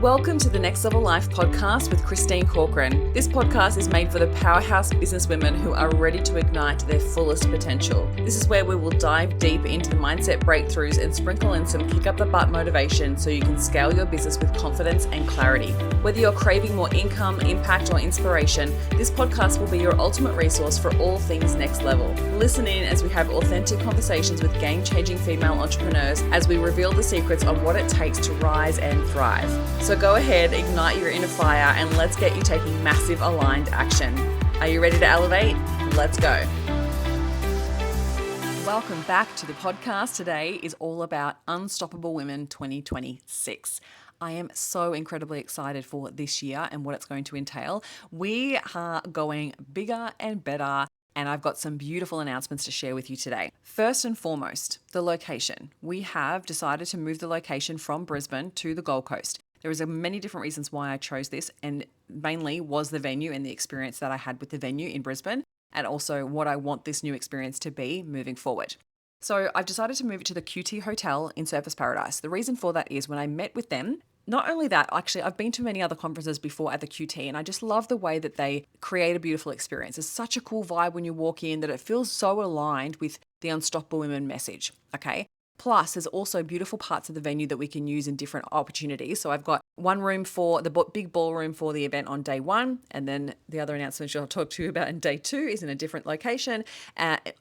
Welcome to the Next Level Life podcast with Christine Corcoran. This podcast is made for the powerhouse businesswomen who are ready to ignite their fullest potential. This is where we will dive deep into the mindset breakthroughs and sprinkle in some kick up the butt motivation so you can scale your business with confidence and clarity. Whether you're craving more income, impact, or inspiration, this podcast will be your ultimate resource for all things next level. Listen in as we have authentic conversations with game-changing female entrepreneurs as we reveal the secrets of what it takes to rise and thrive. So go ahead, ignite your inner fire, and let's get you taking massive aligned action. Are you ready to elevate? Let's go. Welcome back to the podcast. Today is all about Unstoppable Women 2026. I am so incredibly excited for this year and what it's going to entail. We are going bigger and better, and I've got some beautiful announcements to share with you today. First and foremost, the location. We have decided to move the location from Brisbane to the Gold Coast. There was many different reasons why I chose this, and mainly was the venue and the experience that I had with the venue in Brisbane, and also what I want this new experience to be moving forward. So I've decided to move it to the QT Hotel in Surfers Paradise. The reason for that is when I met with them, not only that, actually, I've been to many other conferences before at the QT, and I just love the way that they create a beautiful experience. There's such a cool vibe when you walk in that it feels so aligned with the Unstoppable Women message, okay? Plus, there's also beautiful parts of the venue that we can use in different opportunities. So I've got one room for the big ballroom for the event on day one. And then the other announcement I'll talk to you about in day two is in a different location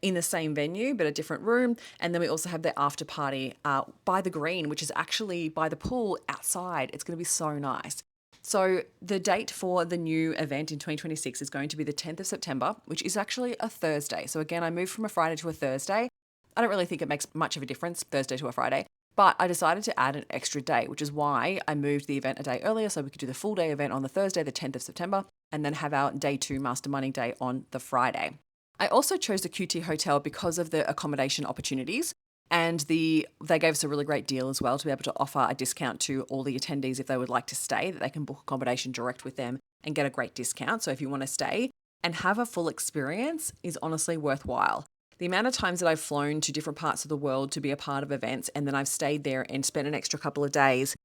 in the same venue, but a different room. And then we also have the after party by the green, which is actually by the pool outside. It's going to be so nice. So the date for the new event in 2026 is going to be the 10th of September, which is actually a Thursday. So again, I moved from a Friday to a Thursday. I don't really think it makes much of a difference, Thursday to a Friday, but I decided to add an extra day, which is why I moved the event a day earlier so we could do the full day event on the Thursday, the 10th of September, and then have our day two masterminding day on the Friday. I also chose the QT Hotel because of the accommodation opportunities, and they gave us a really great deal as well to be able to offer a discount to all the attendees if they would like to stay, that they can book accommodation direct with them and get a great discount. So if you want to stay and have a full experience is honestly worthwhile. The amount of times that I've flown to different parts of the world to be a part of events, and then I've stayed there and spent an extra couple of days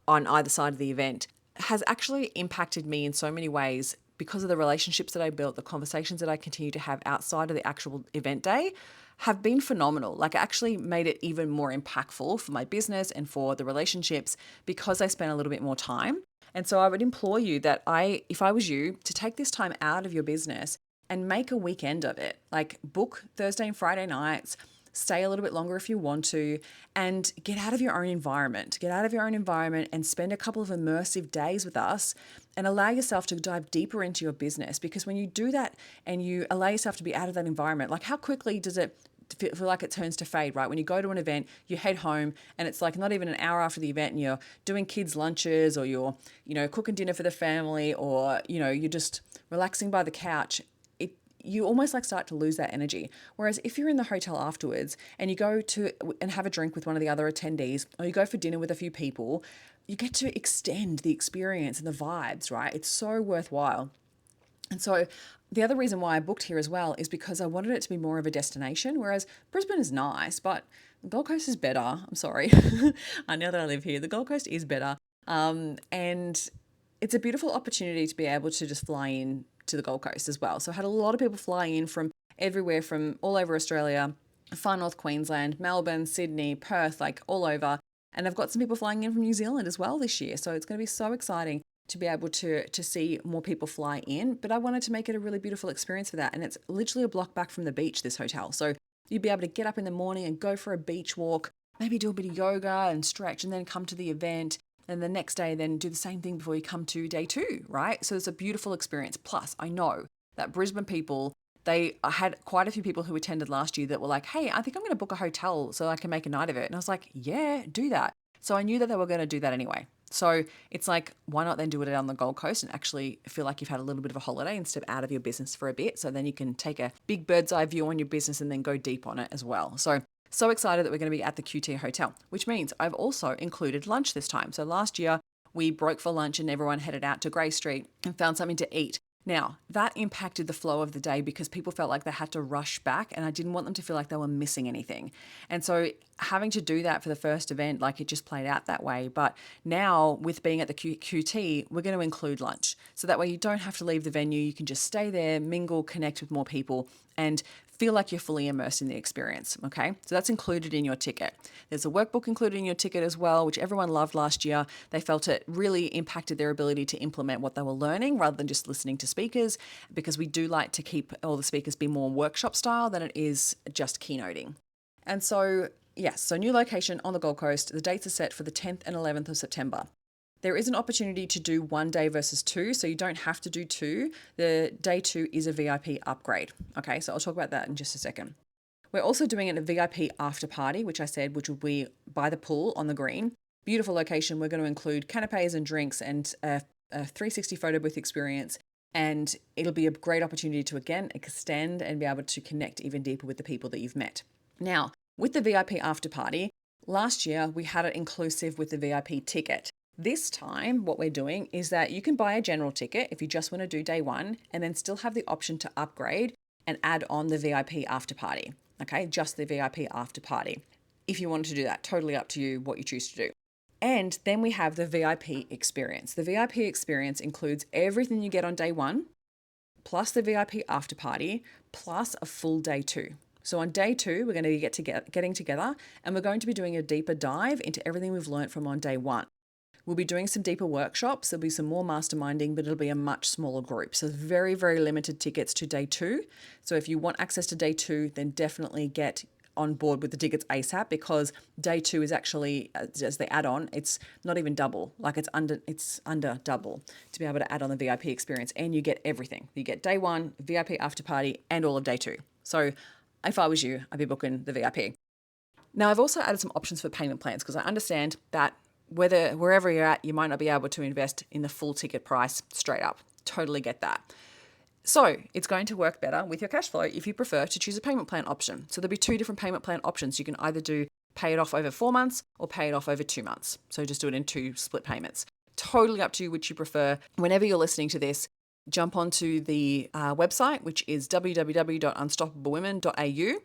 on either side of the event has actually impacted me in so many ways because of the relationships that I built, the conversations that I continue to have outside of the actual event day have been phenomenal. Like, it actually made it even more impactful for my business and for the relationships because I spent a little bit more time. And so I would implore you that if I was you, to take this time out of your business and make a weekend of it. Like, book Thursday and Friday nights, stay a little bit longer if you want to, and get out of your own environment. Get out of your own environment and spend a couple of immersive days with us and allow yourself to dive deeper into your business. Because when you do that and you allow yourself to be out of that environment, like, how quickly does it feel like it turns to fade, right? When you go to an event, you head home and it's like not even an hour after the event and you're doing kids' lunches, or you're, cooking dinner for the family, or, you're just relaxing by the couch. You almost like start to lose that energy. Whereas if you're in the hotel afterwards and you go to and have a drink with one of the other attendees, or you go for dinner with a few people, you get to extend the experience and the vibes, right? It's so worthwhile. And so the other reason why I booked here as well is because I wanted it to be more of a destination, whereas Brisbane is nice, but the Gold Coast is better. I'm sorry. I know that I live here. The Gold Coast is better. And it's a beautiful opportunity to be able to just fly in to the Gold Coast as well. So I had a lot of people fly in from everywhere, from all over Australia, far north Queensland, Melbourne, Sydney, Perth, like all over. And I've got some people flying in from New Zealand as well this year. So it's going to be so exciting to be able to see more people fly in. But I wanted to make it a really beautiful experience for that. And it's literally a block back from the beach, this hotel. So you'd be able to get up in the morning and go for a beach walk, maybe do a bit of yoga and stretch, and then come to the event. And the next day, then do the same thing before you come to day two, right? So it's a beautiful experience. Plus, I know that Brisbane people, I had quite a few people who attended last year that were like, hey, I think I'm going to book a hotel so I can make a night of it. And I was like, yeah, do that. So I knew that they were going to do that anyway. So it's like, why not then do it on the Gold Coast and actually feel like you've had a little bit of a holiday and step out of your business for a bit. So then you can take a big bird's eye view on your business and then go deep on it as well. So excited that we're going to be at the QT Hotel, which means I've also included lunch this time. So last year we broke for lunch and everyone headed out to Grey Street and found something to eat Now, that impacted the flow of the day because people felt like they had to rush back, and I didn't want them to feel like they were missing anything. And so having to do that for the first event, like it just played out that way. But now with being at the QT, we're going to include lunch. So that way you don't have to leave the venue. You can just stay there, mingle, connect with more people, and feel like you're fully immersed in the experience. Okay, so that's included in your ticket. There's a workbook included in your ticket as well, which everyone loved last year. They felt it really impacted their ability to implement what they were learning rather than just listening to speakers, because we do like to keep all the speakers be more workshop style than it is just keynoting. And so, yes, so new location on the Gold Coast. The dates are set for the 10th and 11th of September. There is an opportunity to do 1 day versus 2, so you don't have to do 2. The day 2 is a VIP upgrade. Okay, so I'll talk about that in just a second. We're also doing a VIP after party, which I said, which will be by the pool on the green. Beautiful location. We're going to include canapes and drinks and a 360 photo booth experience. And it'll be a great opportunity to, again, extend and be able to connect even deeper with the people that you've met. Now, with the VIP after party, last year we had it inclusive with the VIP ticket. This time, what we're doing is that you can buy a general ticket if you just want to do day 1, and then still have the option to upgrade and add on the VIP after party. Okay, just the VIP after party. If you wanted to do that, totally up to you what you choose to do. And then we have the VIP experience. The VIP experience includes everything you get on day 1, plus the VIP after party, plus a full day 2. So on day 2, we're going to be getting together, and we're going to be doing a deeper dive into everything we've learned from on day 1. We'll be doing some deeper workshops. There'll be some more masterminding, but it'll be a much smaller group. So very, very limited tickets to day 2. So if you want access to day 2, then definitely get on board with the tickets ASAP, because day 2 is actually, as the add-on, it's not even double. Like it's under double to be able to add on the VIP experience, and you get everything. You get day 1, VIP after party, and all of day 2. So if I was you, I'd be booking the VIP. Now, I've also added some options for payment plans, because I understand that wherever you're at, you might not be able to invest in the full ticket price straight up. Totally get that. So it's going to work better with your cash flow if you prefer to choose a payment plan option. So there'll be 2 different payment plan options. You can either do pay it off over 4 months or pay it off over 2 months. So just do it in 2 split payments. Totally up to you which you prefer. Whenever you're listening to this, jump onto the website, which is www.unstoppablewomen.au,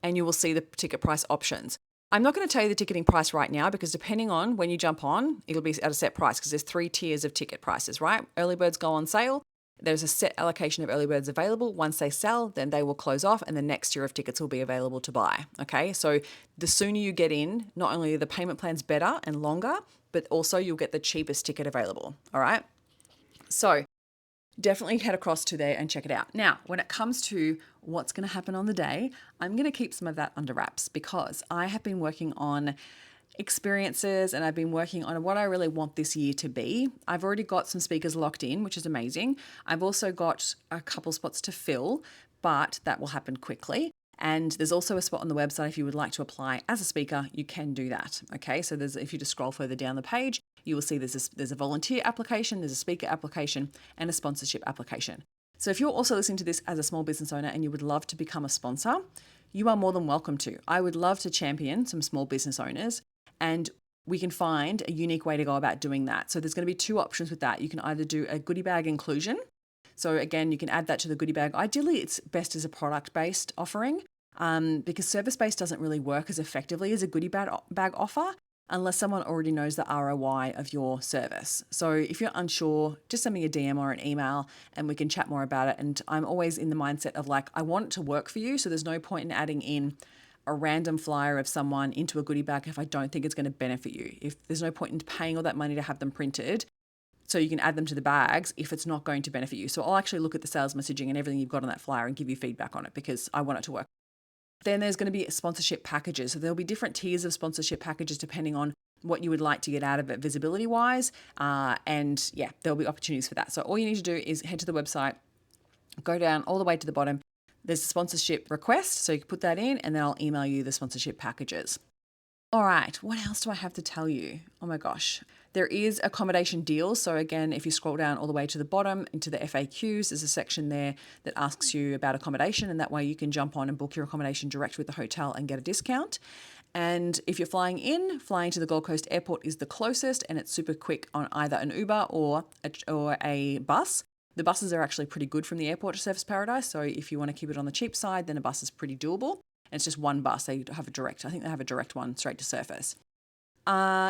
and you will see the ticket price options. I'm not going to tell you the ticketing price right now, because depending on when you jump on, it'll be at a set price, because there's 3 tiers of ticket prices, right? Early birds go on sale. There's a set allocation of early birds available. Once they sell, then they will close off, and the next tier of tickets will be available to buy. Okay, so the sooner you get in, not only are the payment plans better and longer, but also you'll get the cheapest ticket available. All right, so definitely head across to there and check it out. Now, when it comes to what's going to happen on the day, I'm going to keep some of that under wraps, because I have been working on experiences and I've been working on what I really want this year to be. I've already got some speakers locked in, which is amazing. I've also got a couple spots to fill, but that will happen quickly. And there's also a spot on the website if you would like to apply as a speaker, you can do that. Okay, so if you just scroll further down the page, you will see there's a volunteer application, there's a speaker application, and a sponsorship application. So if you're also listening to this as a small business owner and you would love to become a sponsor, you are more than welcome to. I would love to champion some small business owners, and we can find a unique way to go about doing that. So there's going to be 2 options with that. You can either do a goodie bag inclusion. So again, you can add that to the goodie bag. Ideally, it's best as a product-based offering, because service-based doesn't really work as effectively as a goodie bag offer unless someone already knows the ROI of your service. So if you're unsure, just send me a DM or an email and we can chat more about it. And I'm always in the mindset of like, I want it to work for you. So there's no point in adding in a random flyer of someone into a goodie bag if I don't think it's going to benefit you. If there's no point in paying all that money to have them printed so you can add them to the bags if it's not going to benefit you. So I'll actually look at the sales messaging and everything you've got on that flyer and give you feedback on it, because I want it to work. Then there's going to be sponsorship packages. So there'll be different tiers of sponsorship packages depending on what you would like to get out of it visibility wise. And yeah, there'll be opportunities for that. So all you need to do is head to the website, go down all the way to the bottom. There's a sponsorship request. So you can put that in and then I'll email you the sponsorship packages. All right, what else do I have to tell you? Oh my gosh. There is accommodation deals. So again, if you scroll down all the way to the bottom into the FAQs, there's a section there that asks you about accommodation, and that way you can jump on and book your accommodation direct with the hotel and get a discount. And if you're flying to the Gold Coast Airport is the closest, and it's super quick on either an Uber or a bus. The buses are actually pretty good from the airport to Surfers Paradise. So if you want to keep it on the cheap side, then a bus is pretty doable. And it's just one bus. They have a direct, I think they have a direct one straight to Surfers.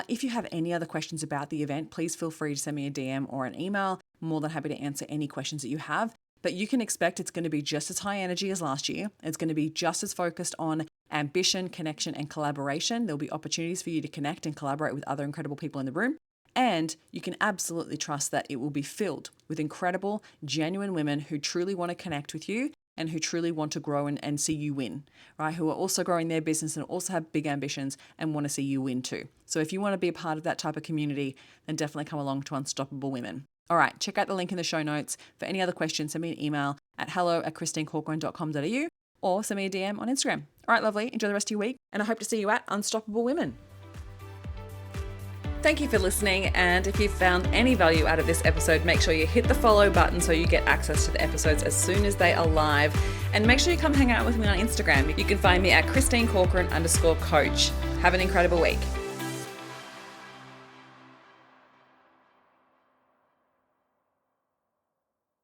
If you have any other questions about the event, please feel free to send me a DM or an email. I'm more than happy to answer any questions that you have. But you can expect it's going to be just as high energy as last year. It's going to be just as focused on ambition, connection, and collaboration. There'll be opportunities for you to connect and collaborate with other incredible people in the room. And you can absolutely trust that it will be filled with incredible, genuine women who truly want to connect with you and who truly want to grow and see you win, right? Who are also growing their business and also have big ambitions and want to see you win too. So if you want to be a part of that type of community, then definitely come along to Unstoppable Women. All right, check out the link in the show notes. For any other questions, send me an email at hello@christinecorcoran.com.au or send me a DM on Instagram. All right, lovely. Enjoy the rest of your week, and I hope to see you at Unstoppable Women. Thank you for listening, and if you found any value out of this episode, make sure you hit the follow button so you get access to the episodes as soon as they are live, and make sure you come hang out with me on Instagram. You can find me at ChristineCorcoran_coach. Have an incredible week.